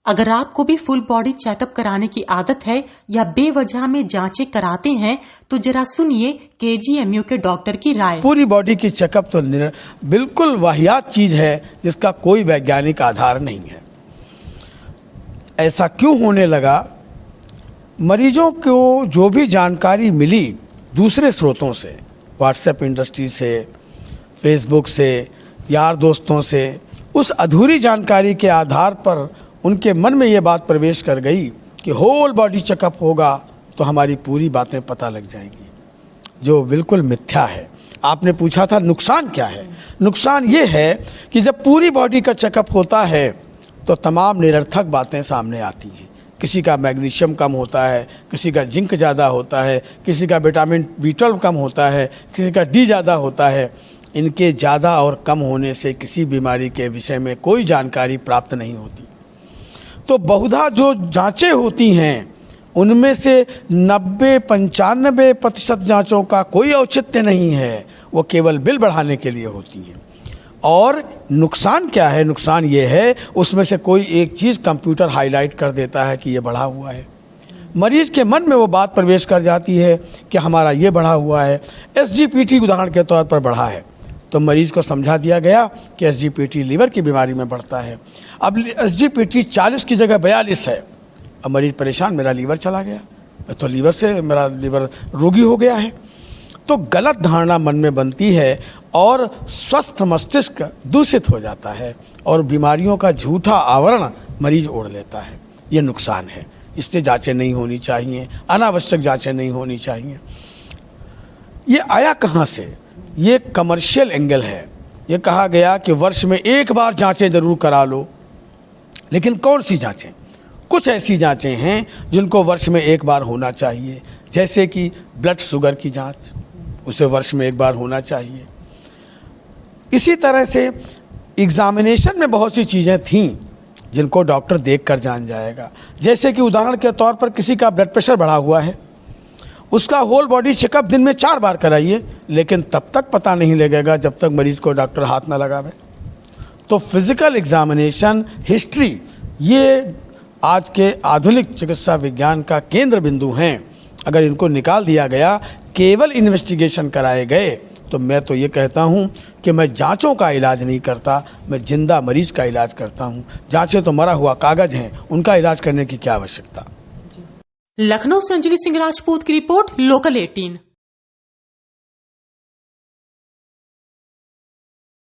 अगर आपको भी फुल बॉडी चेकअप कराने की आदत है या बेवजह में जांचें कराते हैं तो जरा सुनिए केजीएमयू के डॉक्टर की राय। पूरी बॉडी की चेकअप तो बिल्कुल वाहियात चीज है जिसका कोई वैज्ञानिक आधार नहीं है। ऐसा क्यों होने लगा? मरीजों को जो भी जानकारी मिली दूसरे स्रोतों से, व्हाट्सएप इंडस्ट्री से, फेसबुक से, यार दोस्तों से, उस अधूरी जानकारी के आधार पर उनके मन में ये बात प्रवेश कर गई कि होल बॉडी चेकअप होगा तो हमारी पूरी बातें पता लग जाएंगी, जो बिल्कुल मिथ्या है। आपने पूछा था नुकसान क्या है? नुकसान ये है कि जब पूरी बॉडी का चेकअप होता है तो तमाम निरर्थक बातें सामने आती हैं। किसी का मैग्नीशियम कम होता है, किसी का जिंक ज़्यादा होता है, किसी का विटामिन B12 कम होता है, किसी का D ज़्यादा होता है। इनके ज़्यादा और कम होने से किसी बीमारी के विषय में कोई जानकारी प्राप्त नहीं होती। तो बहुधा जो जांचें होती हैं उनमें से 90-95% जांचों का कोई औचित्य नहीं है, वो केवल बिल बढ़ाने के लिए होती हैं। और नुकसान क्या है? नुकसान ये है उसमें से कोई एक चीज़ कंप्यूटर हाईलाइट कर देता है कि ये बढ़ा हुआ है। मरीज के मन में वो बात प्रवेश कर जाती है कि हमारा ये बढ़ा हुआ है। SGPT उदाहरण के तौर पर बढ़ा है तो मरीज को समझा दिया गया कि SGPT लीवर की बीमारी में बढ़ता है। अब SGPT 40 की जगह 42 है। अब मरीज परेशान, मेरा लीवर चला गया, तो लीवर से मेरा लीवर रोगी हो गया है। तो गलत धारणा मन में बनती है और स्वस्थ मस्तिष्क दूषित हो जाता है और बीमारियों का झूठा आवरण मरीज ओढ़ लेता है। ये नुकसान है। इससे जांचें नहीं होनी चाहिए, अनावश्यक जांचें नहीं होनी चाहिए। ये आया कहाँ से? ये कमर्शियल एंगल है। ये कहा गया कि वर्ष में एक बार जांचें ज़रूर करा लो, लेकिन कौन सी जांचें? कुछ ऐसी जांचें हैं जिनको वर्ष में एक बार होना चाहिए, जैसे कि ब्लड शुगर की जांच, उसे वर्ष में एक बार होना चाहिए। इसी तरह से एग्जामिनेशन में बहुत सी चीज़ें थीं जिनको डॉक्टर देख कर जान जाएगा। जैसे कि उदाहरण के तौर पर किसी का ब्लड प्रेशर बढ़ा हुआ है, उसका होल बॉडी चेकअप दिन में 4 बार कराइए, लेकिन तब तक पता नहीं लगेगा जब तक मरीज को डॉक्टर हाथ ना लगावे। तो फिजिकल एग्जामिनेशन, हिस्ट्री, ये आज के आधुनिक चिकित्सा विज्ञान का केंद्र बिंदु हैं। अगर इनको निकाल दिया गया, केवल इन्वेस्टिगेशन कराए गए, तो मैं तो ये कहता हूँ कि मैं जांचों का इलाज नहीं करता, मैं जिंदा मरीज का इलाज करता हूँ। जांचें तो मरा हुआ कागज हैं, उनका इलाज करने की क्या आवश्यकता। लखनऊ से अंजलि सिंह राजपूत की रिपोर्ट, लोकल 18।